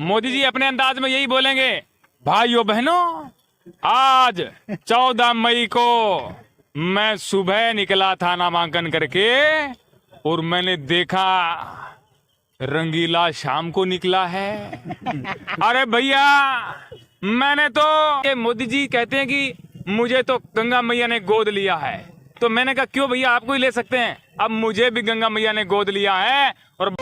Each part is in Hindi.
मोदी जी अपने अंदाज में यही बोलेंगे, भाइयों बहनों, आज 14 मई को मैं सुबह निकला था नामांकन करके और मैंने देखा रंगीला शाम को निकला है। अरे भैया, मैंने तो, ये मोदी जी कहते हैं कि मुझे तो गंगा मैया ने गोद लिया है, तो मैंने कहा क्यों भैया, आपको ही ले सकते हैं। अब मुझे भी गंगा मैया ने गोद लिया है। और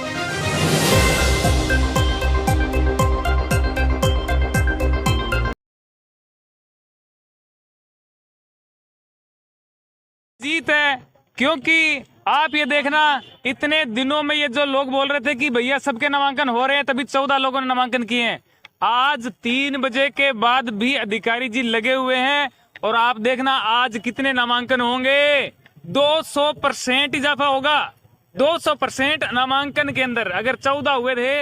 जीत है, क्योंकि आप ये देखना, इतने दिनों में ये जो लोग बोल रहे थे कि भैया सबके नामांकन हो रहे हैं, तभी 14 लोगों ने नामांकन किए हैं। आज 3 बजे के बाद भी अधिकारी जी लगे हुए हैं और आप देखना आज कितने नामांकन होंगे। 200% इजाफा होगा, 200% नामांकन के अंदर। अगर 14 हुए थे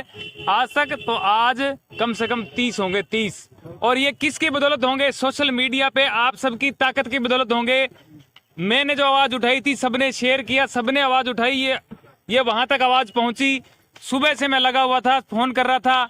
आज तक, तो आज कम से कम 30 होंगे, 30। और ये किसकी बदौलत होंगे? सोशल मीडिया पे आप सबकी ताकत की बदौलत होंगे। मैंने जो आवाज उठाई थी, सबने शेयर किया, सबने आवाज उठाई, ये वहां तक आवाज पहुंची। सुबह से मैं लगा हुआ था, फोन कर रहा था।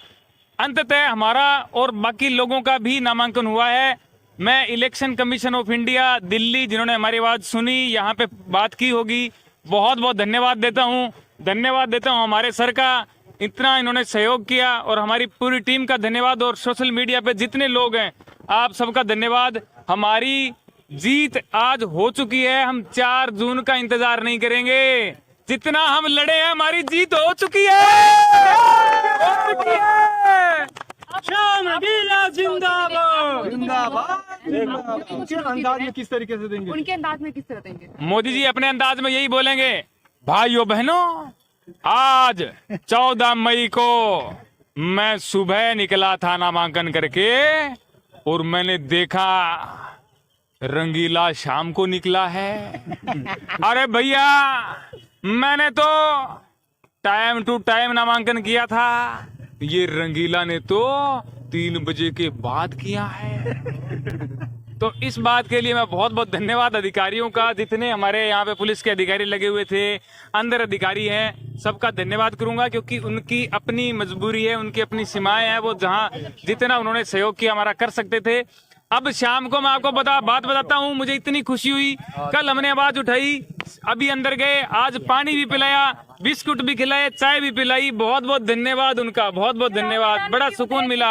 अंततः हमारा और बाकी लोगों का भी नामांकन हुआ है। मैं election commission of India Delhi, जिन्होंने हमारी आवाज सुनी, यहाँ पे बात की होगी, बहुत बहुत धन्यवाद देता हूँ। धन्यवाद देता हूँ हमारे सर का, इतना इन्होंने सहयोग किया, और हमारी पूरी टीम का धन्यवाद, और सोशल मीडिया पे जितने लोग हैं आप सबका धन्यवाद। हमारी जीत आज हो चुकी है, हम 4 जून का इंतजार नहीं करेंगे। जितना हम लड़े हैं, हमारी जीत हो चुकी है, हो चुकी है। श्याम रंगीला जिंदाबाद जिंदाबाद। उनके अंदाज में किस तरीके से देंगे? उनके अंदाज में किस तरह देंगे? मोदी जी अपने अंदाज में यही बोलेंगे, भाइयों बहनों, आज 14 मई को मैं सुबह निकला था नामांकन करके और मैंने देखा रंगीला शाम को निकला है। अरे भैया, मैंने तो टाइम टू टाइम नामांकन किया था, ये रंगीला ने तो 3 बजे के बाद किया है। तो इस बात के लिए मैं बहुत बहुत धन्यवाद अधिकारियों का, जितने हमारे यहाँ पे पुलिस के अधिकारी लगे हुए थे, अंदर अधिकारी हैं, सबका धन्यवाद करूंगा, क्योंकि उनकी अपनी मजबूरी है, उनकी अपनी सीमाएं हैं, वो जहाँ जितना उन्होंने सहयोग किया हमारा कर सकते थे। अब शाम को मैं आपको बात बताता हूँ, मुझे इतनी खुशी हुई। कल हमने आवाज उठाई, अभी अंदर गए, आज पानी भी पिलाया, बिस्कुट भी खिलाए, चाय भी पिलाई। बहुत बहुत धन्यवाद उनका, बहुत बहुत धन्यवाद। बड़ा सुकून मिला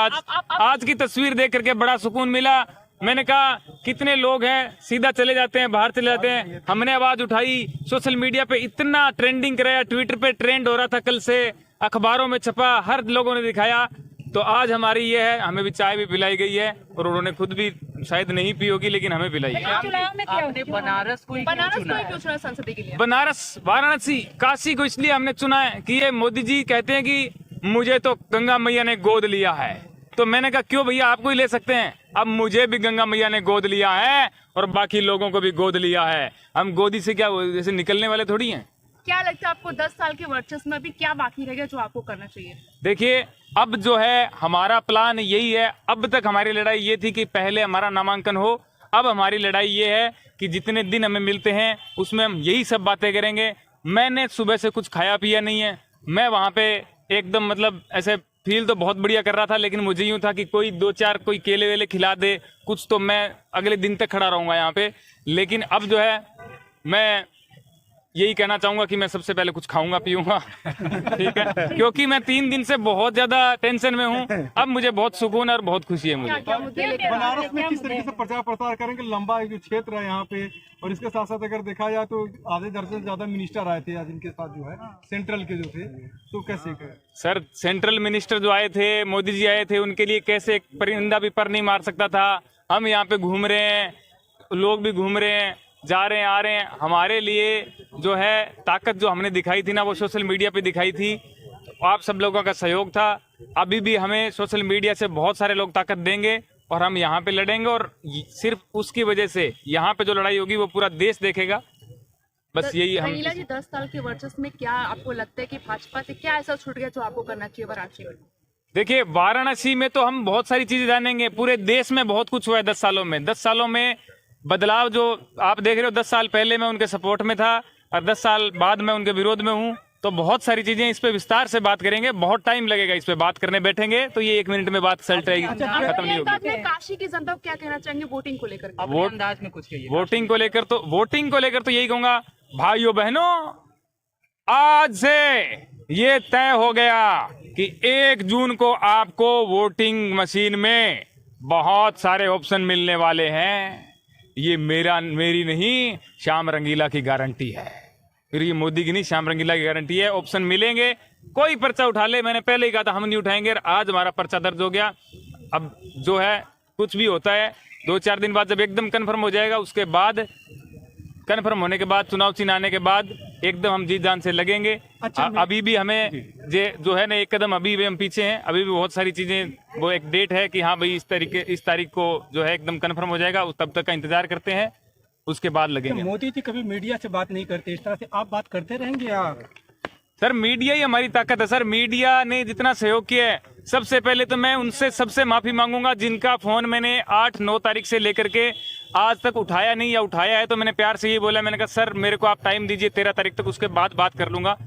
आज की तस्वीर देख करके, बड़ा सुकून मिला। मैंने कहा कितने लोग हैं सीधा चले जाते हैं, बाहर चले जाते हैं। हमने आवाज उठाई, सोशल मीडिया पे इतना ट्रेंडिंग कराया, ट्विटर पे ट्रेंड हो रहा था, कल से अखबारों में छपा, हर लोगों ने दिखाया। तो आज हमारी ये है, हमें भी चाय भी पिलाई गई है, और उन्होंने खुद भी शायद नहीं पी होगी, लेकिन हमें पिलाई है। आपने बनारस को क्यों चुना संसदीय के लिए? बनारस, वाराणसी, काशी को इसलिए हमने चुना है कि ये मोदी जी कहते हैं कि मुझे तो गंगा मैया ने गोद लिया है, तो मैंने कहा क्यों भैया, आपको ही ले सकते हैं। अब मुझे भी गंगा मैया ने गोद लिया है और बाकी लोगों को भी गोद लिया है। हम गोदी से क्या जैसे निकलने वाले थोड़ी हैं। क्या लगता है आपको 10 साल के वर्चस्व में अभी क्या बाकी रह गया जो आपको करना चाहिए? देखिए, अब जो है हमारा प्लान यही है। अब तक हमारी लड़ाई ये थी कि पहले हमारा नामांकन हो, अब हमारी लड़ाई ये है कि जितने दिन हमें मिलते हैं उसमें हम यही सब बातें करेंगे। मैंने सुबह से कुछ खाया पिया नहीं है, मैं वहाँ पे एकदम मतलब ऐसे फील तो बहुत बढ़िया कर रहा था, लेकिन मुझे यूँ था कि कोई 2-4 कोई केले वेले खिला दे कुछ, तो मैं अगले दिन तक खड़ा रहूँगा यहाँ पे। लेकिन अब जो है मैं यही कहना चाहूंगा कि मैं सबसे पहले कुछ खाऊंगा पीऊंगा, ठीक है, क्योंकि मैं 3 दिन से बहुत ज्यादा टेंशन में हूँ। अब मुझे बहुत सुकून और बहुत खुशी है मुझे। बनारस में किस तरीके से प्रचार प्रसार करेंगे? लंबा जो क्षेत्र है यहाँ पे, और इसके साथ साथ अगर देखा जाए तो आधे दर्जन से ज्यादा मिनिस्टर आए थे आज इनके साथ, जो है सेंट्रल के जो थे, तो कैसे करें? सर, सेंट्रल मिनिस्टर जो आए थे, मोदी जी आए थे, उनके लिए कैसे एक परिंदा भी पर नहीं मार सकता था। हम यहाँ पे घूम रहे हैं, लोग भी घूम रहे हैं, जा रहे हैं, आ रहे हैं। हमारे लिए जो है ताकत जो हमने दिखाई थी ना, वो सोशल मीडिया पे दिखाई थी, आप सब लोगों का सहयोग था। अभी भी हमें सोशल मीडिया से बहुत सारे लोग ताकत देंगे और हम यहाँ पे लड़ेंगे, और सिर्फ उसकी वजह से यहाँ पे जो लड़ाई होगी वो पूरा देश देखेगा। बस यही हम। रंगीला जी, 10 साल के वर्चस्व में क्या आपको लगता है कि भाजपा से क्या ऐसा छूट गया जो आपको करना चाहिए वाराणसी में? देखिए, वाराणसी में तो हम बहुत सारी चीजें जानेंगे, पूरे देश में बहुत कुछ हुआ है 10 सालों में। 10 सालों में बदलाव जो आप देख रहे हो, 10 साल पहले मैं उनके सपोर्ट में था और 10 साल बाद मैं उनके विरोध में हूँ। तो बहुत सारी चीजें इस पे विस्तार से बात करेंगे, बहुत टाइम लगेगा इस पे बात करने बैठेंगे तो ये 1 मिनट में बात सल्ट रहेगी, खत्म नहीं होगी। अंदाज में काशी की जनता को क्या कहना चाहेंगे वोटिंग को लेकर? अपने अंदाज में कुछ कहिए। वोटिंग को लेकर तो यही कहूंगा, भाइयों बहनों, आज से ये तय हो गया कि 1 जून को आपको वोटिंग मशीन में बहुत सारे ऑप्शन मिलने वाले हैं। ये मेरी नहीं, श्याम रंगीला की गारंटी है। फिर ये मोदी की नहीं, श्याम रंगीला की गारंटी है। ऑप्शन मिलेंगे, कोई पर्चा उठा ले, मैंने पहले ही कहा था हम नहीं उठाएंगे। आज हमारा पर्चा दर्ज हो गया। अब जो है कुछ भी होता है 2-4 दिन बाद जब एकदम कन्फर्म हो जाएगा, उसके बाद कन्फर्म होने के बाद चुनाव चिन्ह आने के बाद एकदम हम जी जान से लगेंगे। अभी भी हमें जो है ना, एक कदम अभी भी हम पीछे हैं। अभी भी बहुत सारी चीजें, वो एक डेट है कि हाँ भाई इस तारीख को जो है एकदम कन्फर्म हो जाएगा, तब तक का इंतजार करते हैं, उसके बाद लगेंगे। मोदी जी कभी मीडिया से बात नहीं करते, इस तरह से आप बात करते रहेंगे या? सर मीडिया ही हमारी ताकत है। सर मीडिया ने जितना सहयोग किया है, सबसे पहले तो मैं उनसे सबसे माफी मांगूंगा जिनका फोन मैंने 8-9 तारीख से लेकर के आज तक उठाया नहीं, या उठाया है तो मैंने प्यार से ये बोला, मैंने कहा सर मेरे को आप टाइम दीजिए 13 तारीख तक, उसके बाद बात कर लूंगा।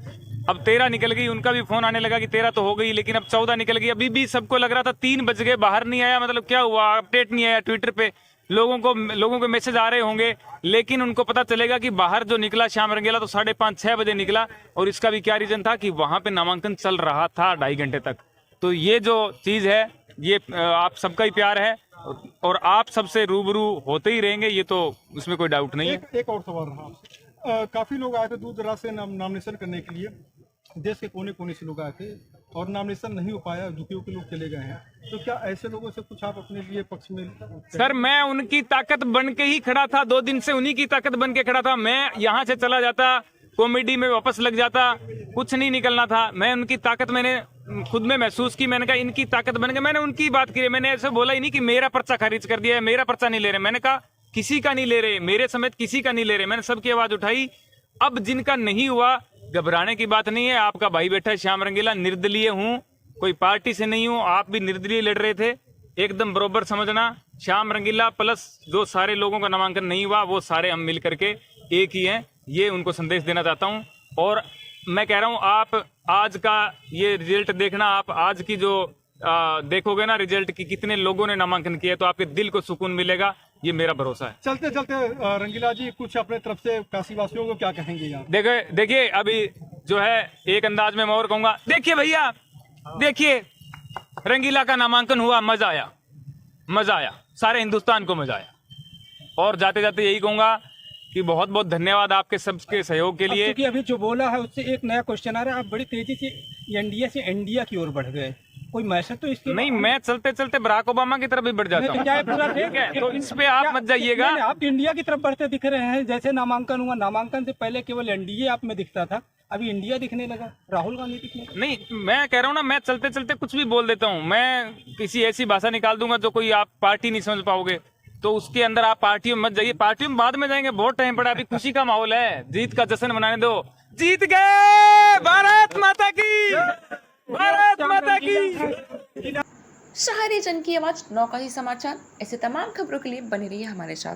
अब 13 निकल गई, उनका भी फोन आने लगा कि 13 तो हो गई, लेकिन अब 14 निकल गई। अभी भी सबको लग रहा था 3 बज गए, बाहर नहीं आया, मतलब क्या हुआ, अपडेट नहीं आया ट्विटर पे। लोगों को मैसेज आ रहे होंगे, लेकिन उनको पता चलेगा कि बाहर जो निकला श्याम रंगीला तो 5:30-6 बजे निकला, और इसका भी क्या रीजन था कि वहां पे नामांकन चल रहा था 2.5 घंटे तक। तो ये जो चीज है, ये आप सबका ही प्यार है और आप सबसे रूबरू होते ही रहेंगे, ये तो उसमें कोई डाउट नहीं है। एक और सवाल रहा आपसे। काफी लोग आए थे दूर दराज से नॉमिनेशन करने के लिए, देश के कोने कोने से लोग आए थे और नॉमिनेशन नहीं हो पाया, दुखियों के लोग चले गए हैं। तो क्या ऐसे लोगों से कुछ आप अपने लिए पक्ष में? सर मैं उनकी ताकत बन के ही खड़ा था, 2 दिन से उन्हीं की ताकत बन के खड़ा था। मैं यहाँ से चला जाता, कॉमेडी में वापस लग जाता, कुछ नहीं निकलना था। मैं उनकी ताकत मैंने खुद में महसूस की, मैंने कहा इनकी ताकत बन के मैंने उनकी बात की। मैंने ऐसे बोला ही नहीं कि मेरा पर्चा खारिज कर दिया है, मेरा पर्चा नहीं ले रहे। मैंने कहा किसी का नहीं ले रहे, मेरे समेत किसी का नहीं ले रहे। मैंने सबकी आवाज उठाई। अब जिनका नहीं हुआ, घबराने की बात नहीं है। आपका भाई बैठा है श्याम रंगीला, निर्दलीय हूँ, कोई पार्टी से नहीं हूँ। आप भी निर्दलीय लड़ रहे थे, एकदम बरोबर समझना। श्याम रंगीला प्लस जो सारे लोगों का नामांकन नहीं हुआ, वो सारे हम मिल करके एक ही हैं, ये उनको संदेश देना चाहता हूँ। और मैं कह रहा हूँ, आप आज का ये रिजल्ट देखना, आप आज की जो देखोगे ना रिजल्ट की कितने लोगों ने नामांकन किया, तो आपके दिल को सुकून मिलेगा, ये मेरा भरोसा है। चलते चलते रंगीला जी कुछ अपने तरफ से काशी वासियों को क्या कहेंगे आप? देखिए अभी जो है एक अंदाज में मैं और कहूंगा, देखिए भैया, देखिए रंगीला का नामांकन हुआ, मजा आया, सारे हिंदुस्तान को मजा आया। और जाते जाते यही कहूंगा कि बहुत बहुत धन्यवाद आपके सबके सहयोग के लिए। क्योंकि अभी जो बोला है उससे एक नया क्वेश्चन आ रहा है, आप बड़ी तेजी से एनडीए से इंडिया की ओर बढ़ गए, कोई मैसेज तो इसके नहीं, मैं चलते चलते बराक ओबामा की तरफ भी बढ़ जाता हूँ, ठीक है? तो इस पे आप मत जाइएगा। आप इंडिया की तरफ बढ़ते दिख रहे हैं। जैसे नामांकन हुआ, नामांकन से पहले केवल एनडीए आप में दिखता था, अभी इंडिया दिखने लगा, राहुल गांधी दिखने लगा। नहीं, मैं कह रहा हूँ ना, मैं चलते चलते कुछ भी बोल देता हूँ। मैं किसी ऐसी भाषा निकाल दूंगा जो कोई आप पार्टी नहीं समझ पाओगे, तो उसके अंदर आप पार्टियों में मत जाइए। पार्टियों में बाद में जाएंगे, बहुत टाइम पड़ा, अभी खुशी का माहौल है, जीत का जश्न मनाने दो। जीत गए, भारत माता की, भारत माता की। शहरी जन की आवाज नौका ही समाचार। ऐसे तमाम खबरों के लिए बने रहिए हमारे साथ।